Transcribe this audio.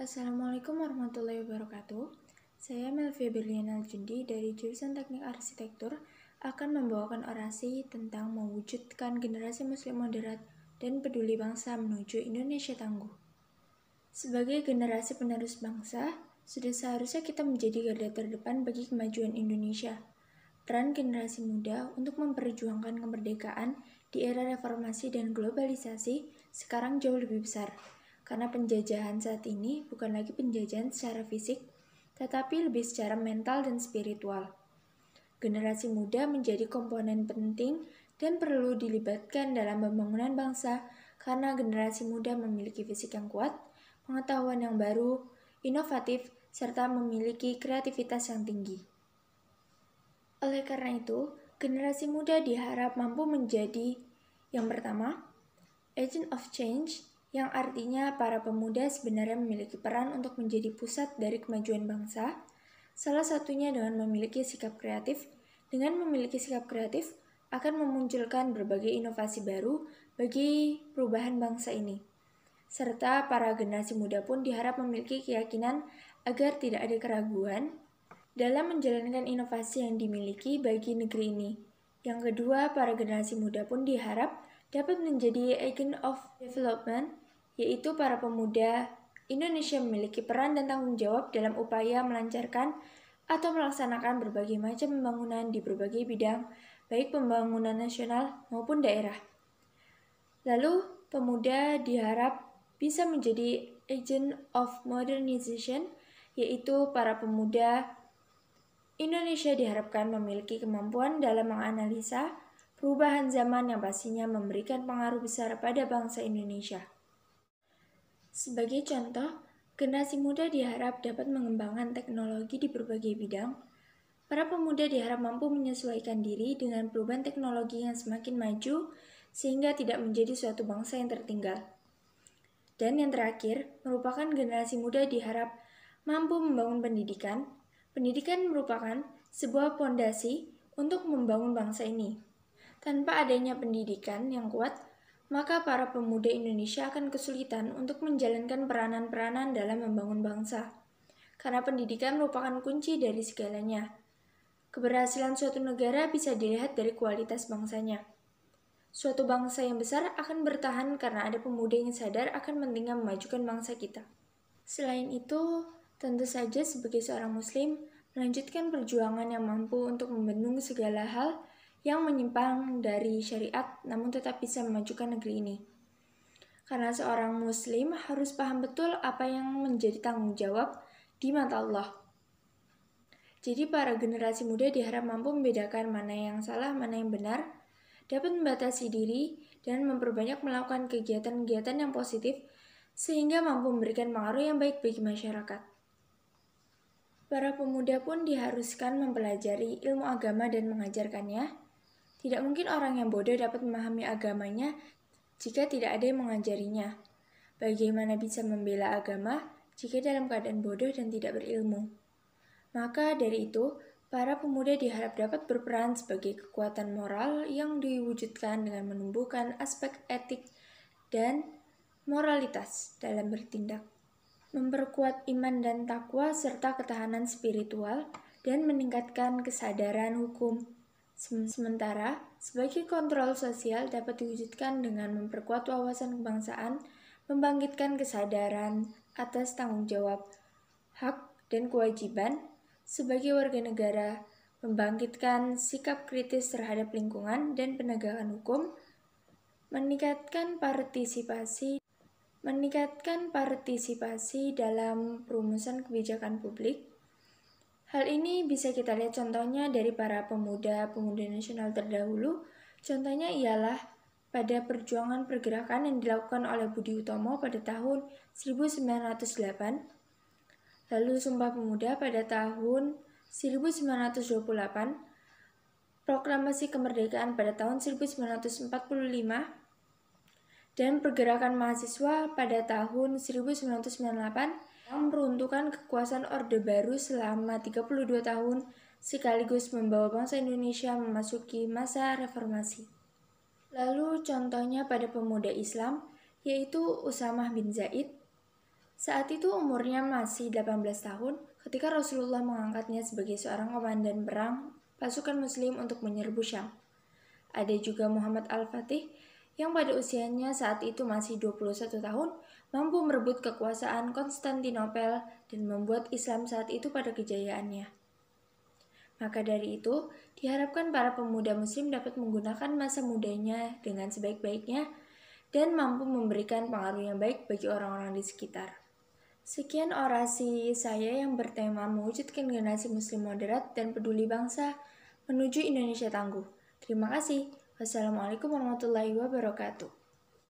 Assalamualaikum warahmatullahi wabarakatuh. Saya Melvia Berliana Jundi dari jurusan Teknik Arsitektur akan membawakan orasi tentang mewujudkan generasi muslim moderat dan peduli bangsa menuju Indonesia tangguh. Sebagai generasi penerus bangsa, sudah seharusnya kita menjadi garda terdepan bagi kemajuan Indonesia. Peran generasi muda untuk memperjuangkan kemerdekaan di era reformasi dan globalisasi sekarang jauh lebih besar. Karena penjajahan saat ini bukan lagi penjajahan secara fisik, tetapi lebih secara mental dan spiritual. Generasi muda menjadi komponen penting dan perlu dilibatkan dalam pembangunan bangsa karena generasi muda memiliki fisik yang kuat, pengetahuan yang baru, inovatif, serta memiliki kreativitas yang tinggi. Oleh karena itu, generasi muda diharap mampu menjadi yang pertama, agent of change, yang artinya para pemuda sebenarnya memiliki peran untuk menjadi pusat dari kemajuan bangsa, salah satunya dengan memiliki sikap kreatif. Dengan memiliki sikap kreatif, akan memunculkan berbagai inovasi baru bagi perubahan bangsa ini. Serta para generasi muda pun diharap memiliki keyakinan agar tidak ada keraguan dalam menjalankan inovasi yang dimiliki bagi negeri ini. Yang kedua, para generasi muda pun diharap dapat menjadi agent of development, yaitu para pemuda Indonesia memiliki peran dan tanggung jawab dalam upaya melancarkan atau melaksanakan berbagai macam pembangunan di berbagai bidang, baik pembangunan nasional maupun daerah. Lalu, pemuda diharap bisa menjadi agent of modernization, yaitu para pemuda Indonesia diharapkan memiliki kemampuan dalam menganalisa perubahan zaman yang pastinya memberikan pengaruh besar pada bangsa Indonesia. Sebagai contoh, generasi muda diharap dapat mengembangkan teknologi di berbagai bidang. Para pemuda diharap mampu menyesuaikan diri dengan perubahan teknologi yang semakin maju sehingga tidak menjadi suatu bangsa yang tertinggal. Dan yang terakhir, merupakan generasi muda diharap mampu membangun pendidikan. Pendidikan merupakan sebuah fondasi untuk membangun bangsa ini. Tanpa adanya pendidikan yang kuat, maka para pemuda Indonesia akan kesulitan untuk menjalankan peranan-peranan dalam membangun bangsa. Karena pendidikan merupakan kunci dari segalanya. Keberhasilan suatu negara bisa dilihat dari kualitas bangsanya. Suatu bangsa yang besar akan bertahan karena ada pemuda yang sadar akan pentingnya memajukan bangsa kita. Selain itu, tentu saja sebagai seorang muslim, melanjutkan perjuangan yang mampu untuk membendung segala hal yang menyimpang dari syariat namun tetap bisa memajukan negeri ini. Karena seorang muslim harus paham betul apa yang menjadi tanggung jawab di mata Allah. Jadi para generasi muda diharap mampu membedakan mana yang salah, mana yang benar, dapat membatasi diri dan memperbanyak melakukan kegiatan-kegiatan yang positif sehingga mampu memberikan pengaruh yang baik bagi masyarakat. Para pemuda pun diharuskan mempelajari ilmu agama dan mengajarkannya. Tidak mungkin orang yang bodoh dapat memahami agamanya jika tidak ada yang mengajarinya. Bagaimana bisa membela agama jika dalam keadaan bodoh dan tidak berilmu? Maka dari itu, para pemuda diharap dapat berperan sebagai kekuatan moral yang diwujudkan dengan menumbuhkan aspek etik dan moralitas dalam bertindak, memperkuat iman dan takwa serta ketahanan spiritual, dan meningkatkan kesadaran hukum. Sementara, sebagai kontrol sosial dapat diwujudkan dengan memperkuat wawasan kebangsaan, membangkitkan kesadaran atas tanggung jawab, hak, dan kewajiban sebagai warga negara, membangkitkan sikap kritis terhadap lingkungan dan penegakan hukum, meningkatkan partisipasi dalam perumusan kebijakan publik. Hal ini bisa kita lihat contohnya dari para pemuda-pemuda nasional terdahulu. Contohnya ialah pada perjuangan pergerakan yang dilakukan oleh Budi Utomo pada tahun 1908, lalu Sumpah Pemuda pada tahun 1928, Proklamasi Kemerdekaan pada tahun 1945, dan pergerakan mahasiswa pada tahun 1998 yang meruntuhkan kekuasaan Orde Baru selama 32 tahun sekaligus membawa bangsa Indonesia memasuki masa reformasi. Lalu contohnya pada pemuda Islam, yaitu Usamah bin Zaid, Saat itu umurnya masih 18 tahun ketika Rasulullah mengangkatnya sebagai seorang komandan perang pasukan muslim untuk menyerbu Syam. Ada juga Muhammad Al-Fatih yang pada usianya saat itu masih 21 tahun mampu merebut kekuasaan Konstantinopel dan membuat Islam saat itu pada kejayaannya. Maka dari itu, diharapkan para pemuda muslim dapat menggunakan masa mudanya dengan sebaik-baiknya dan mampu memberikan pengaruh yang baik bagi orang-orang di sekitar. Sekian orasi saya yang bertema mewujudkan generasi muslim moderat dan peduli bangsa menuju Indonesia tangguh. Terima kasih. Wassalamualaikum warahmatullahi wabarakatuh.